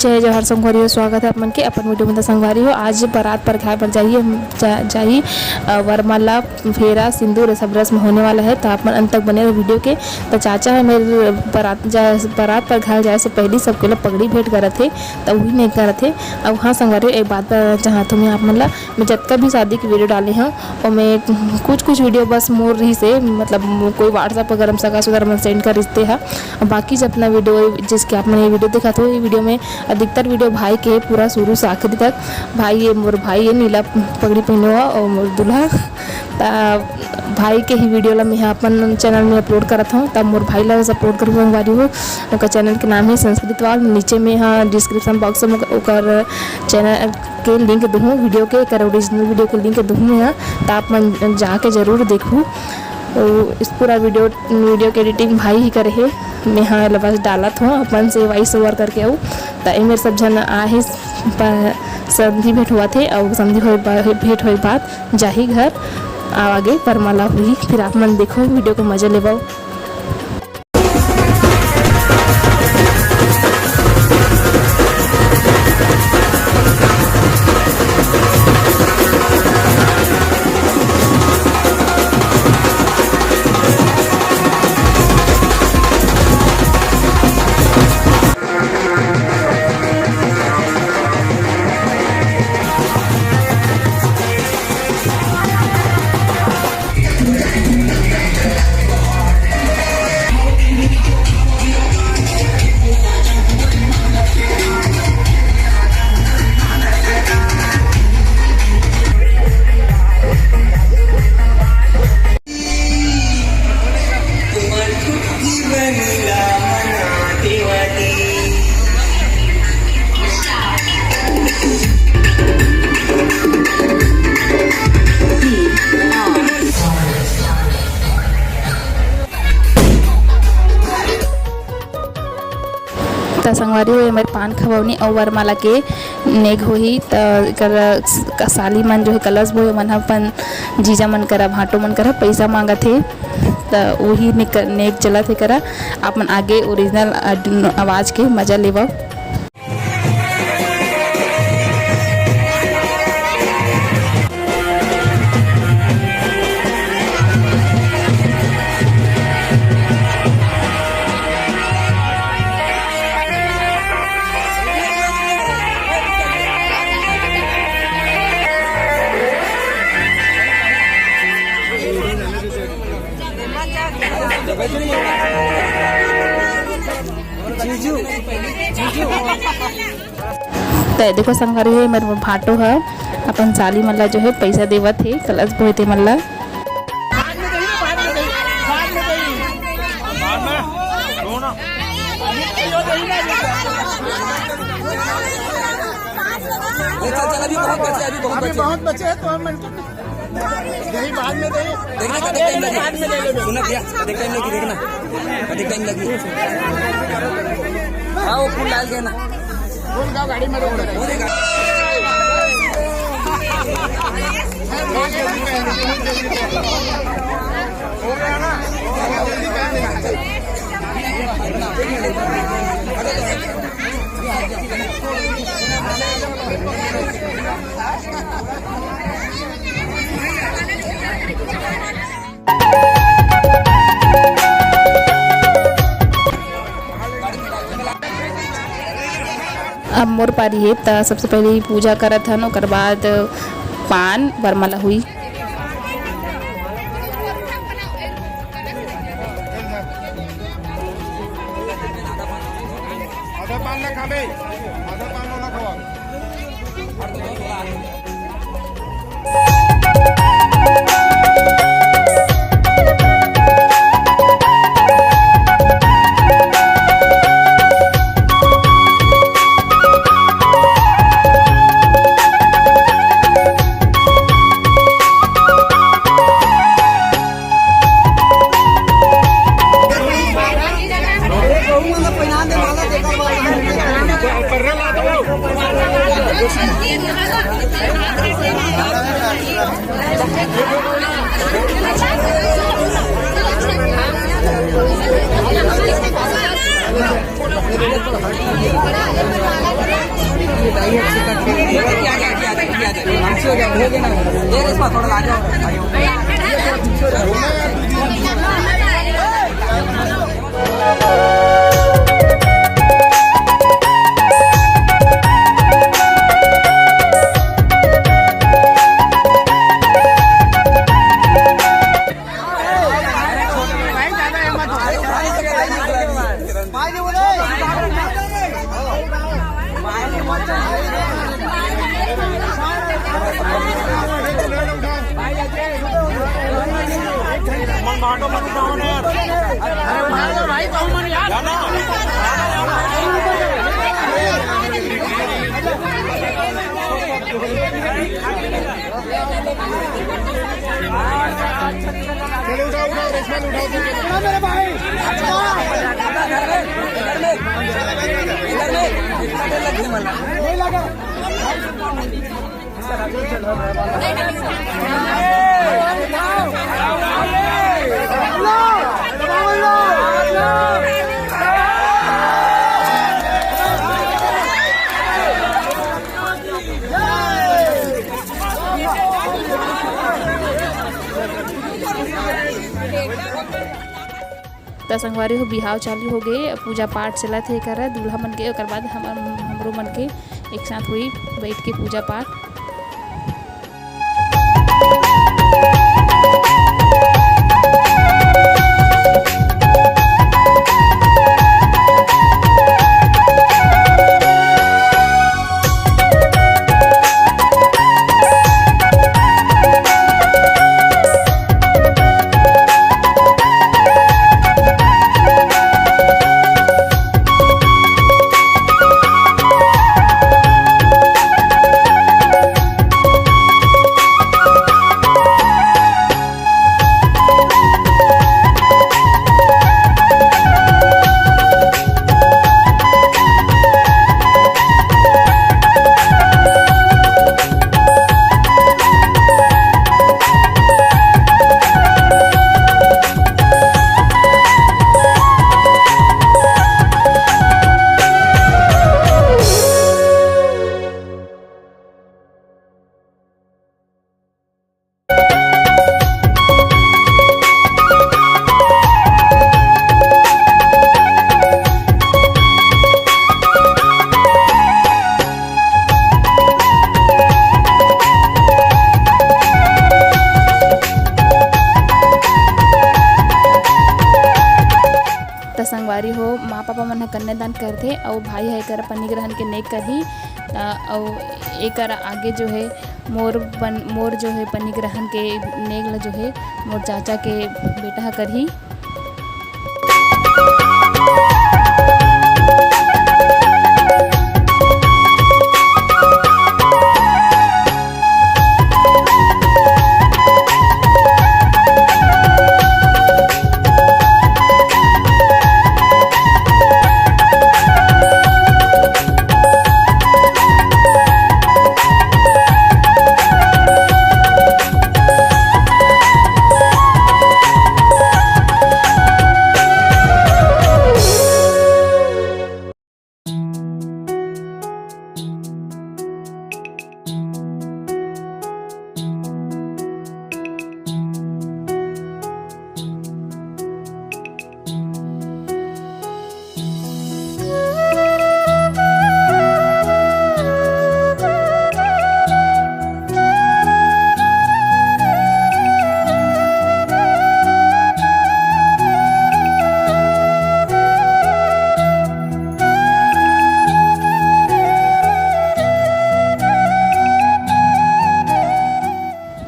जय जवाहर संगवारी हो। स्वागत है अपन के अपन वीडियो में। संगवारी हो आज बारात पर घर पर जाइए वरमाला फेरा सिंदूर सब रस्म होने वाला है, तो आप अंत तक बने रहे वीडियो के। तो चाचा है मेरे बारात पर घर जाए से पहले सबके लोग पगड़ी भेंट करे थे, तो वही नहीं करे थे। अब हाँ संगवारी एक बात जहाँ तुम्हें आप मतलब मैं जितना भी शादी की वीडियो डाली हूँ और मैं कुछ वीडियो बस मोर रही से मतलब कोई व्हाट्सअप वगैरह सगा सुगर सेंड कर रिश्ते है। बाकी जब अपना वीडियो जिसके आपने ये वीडियो देखा तो ये वीडियो में अधिकतर वीडियो भाई के पूरा शुरू से आखिर तक मोर भाई ये नीला पगड़ी पहने हुआ और मोर दूल्हा भाई के ही वीडियो ला मैं अपन चैनल में अपलोड करता हूँ। तब मोर भाई ला सपोर्ट कर वाली हो। उनका चैनल के नाम है संस्कृत वाल। नीचे में यहाँ डिस्क्रिप्शन बॉक्स में ओकर चैनल के लिंक दूँ, वीडियो के कर ओरिजिनल वीडियो के लिंक दूँ यहाँ, तो आप मन जाके ज़रूर देखूँ। और इस पूरा वीडियो के एडिटिंग भाई ही करे है। मैं हाँ बस डालत हूँ अपन से वॉइस ओवर करके आऊँ। तो मेरे सब जन आहे समझी भेंट हुआ थे और समझी भेंट हुई बात जाही घर आगे वरमाला हुई। फिर आप मन देखो वीडियो को मज़ा ले पाओ। तो संगवारी हो मेरे पान खवनी और वरमाला के नेग होही। तो साली मन जो है कलश बोए मन अपन जीजा मन करा भाटो मन करा पैसा मांगा थे, तो वही नेग चला थे करा। आप मन आगे ओरिजिनल आवाज़ के मज़ा लेवा। तो देखो संगवारी है मेरे भाटो है अपन साली मल्ला जो है पैसा देवत थे कलश बोए थे मल्ला। बहुत बचे हैं तो हम यही बाद में देखना हाँ वो फूल डाल देना गाड़ी में हो गया ना। अब मोर पारी है तो सबसे पहले पूजा करत हन, ओकर बाद पान वरमाला हुई। आधा पान ना खाबे, आधा पान ना खावा। पीछे हो जाओ, हो ना ये रेशमा थोड़ा आगे चलो उठाओ उठाओ रेशमा उठाओ मेरे भाई नहीं लगा त संगवारी हो बिहाव चालू हो गए, पूजा पाठ चलत है कर दूल्हा मन के, ओकर बाद हमरो मन के एक साथ हुई बैठ के पूजा पाठ। संगवारी हो माँ पापा मन कन्यादान करथे और भाई है कर पन्नी ग्रहण के नेक करही और एक आगे जो है मोर जो है पन्नी ग्रहण के नेक जो है मोर चाचा के बेटा करही।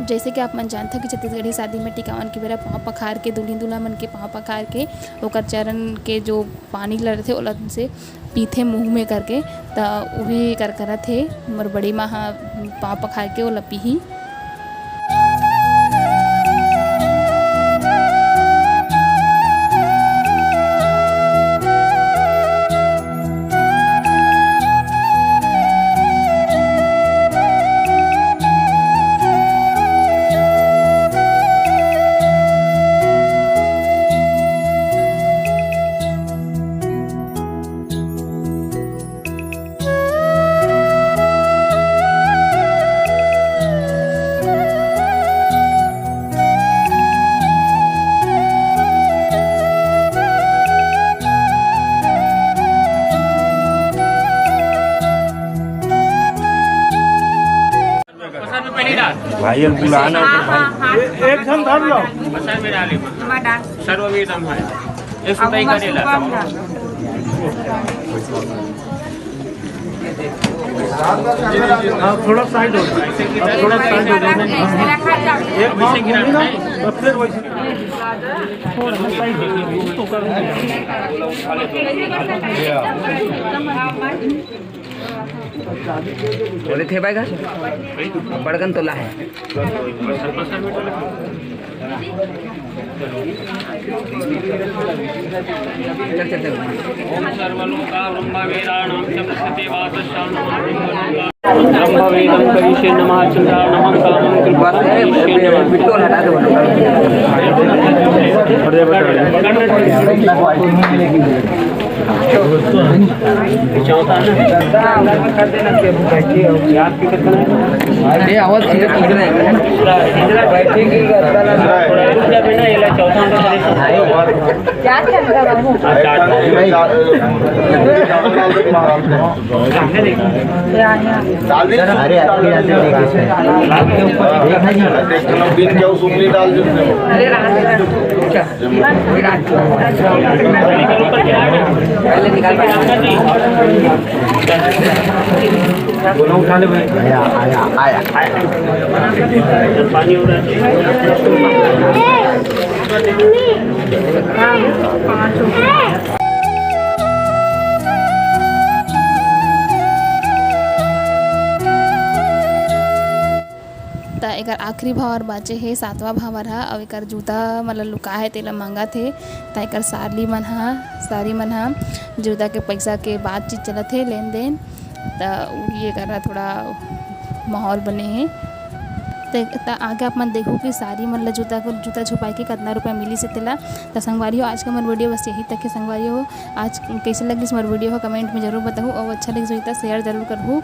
जैसे कि आप मन जानते कि छत्तीसगढ़ी शादी में टिकावन के बेरा पाँव पखार के दुल्हन दूल्हा मन के पाँव पखार के ओकर चरण के जो पानी लड़थे ओला से पीथे मुँह में करके तो वही करत हे मोर बड़ी माँ पाँव पखार के ओला पीही। भाई बुलाना एक जन धर लो सर्ववेदम है एक सुताई करेला थोड़ा साइड हो थोड़ा साइड हो एक भाव घूमी ना तो फिर वैसे थोड़ा साइड बोले थे भाई बड़गन तोला है ओम सर्वलोका ब्रह्मवेदानां च प्रसते वासशानां ब्रह्मवेदं करिष्ये नमः चन्द्राणां कामं कृपा करिष्ये नमः बिट्टोल हटा दो चौथा कर देना के याद की कितना ये आवाज धीरे धीरे बैठे की थोड़ा बिना ये चौथा क्या क्या बाबू अरे बीन क्या उंगली डाल दो पहले निकाल उठा ले भाई आया पानी हो रहा है त एकर आखिरी भाव और बाचे हे 7वां भाव रहा और एकर जूता मतलब लुका है तेला मांगा थे त एकर सारी मन हा जूता के पैसा के बातचीत चलत है लेन देन त ये करा थोड़ा माहौल बने हैं तो आगे आप मन देखो कि सारी मन जूता छुपाई के कितना रुपया मिली से तेला। तो संगवारी हो आज का हमारा वीडियो बस यही तक है। संगवारी हो आज कैसे लगी हमारा वीडियो हो कमेंट में जरूर बताऊँ और अच्छा लगे तो शेयर जरूर करूँ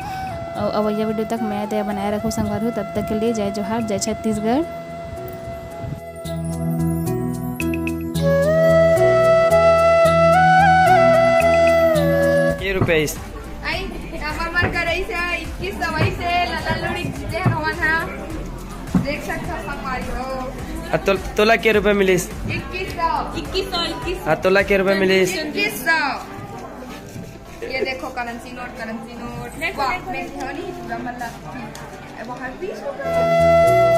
और यह वीडियो तक मैं दया बनाए रखूँ संगवारी हो। तब तक के लिए जय जोहार, जय छत्तीसगढ़। ये रुपये आई हमार मन करई से 21 दवाई से ललन लोड़ी जे हवन है देख सकते हो संगवारी हो। तोला के रुपये मिलिस 2100 हाँ तोला के रुपये मिलिस 2100 ये देखो करेंसी नोट वाह मैं नहीं पूरा मतलब अब हर 20 रुपए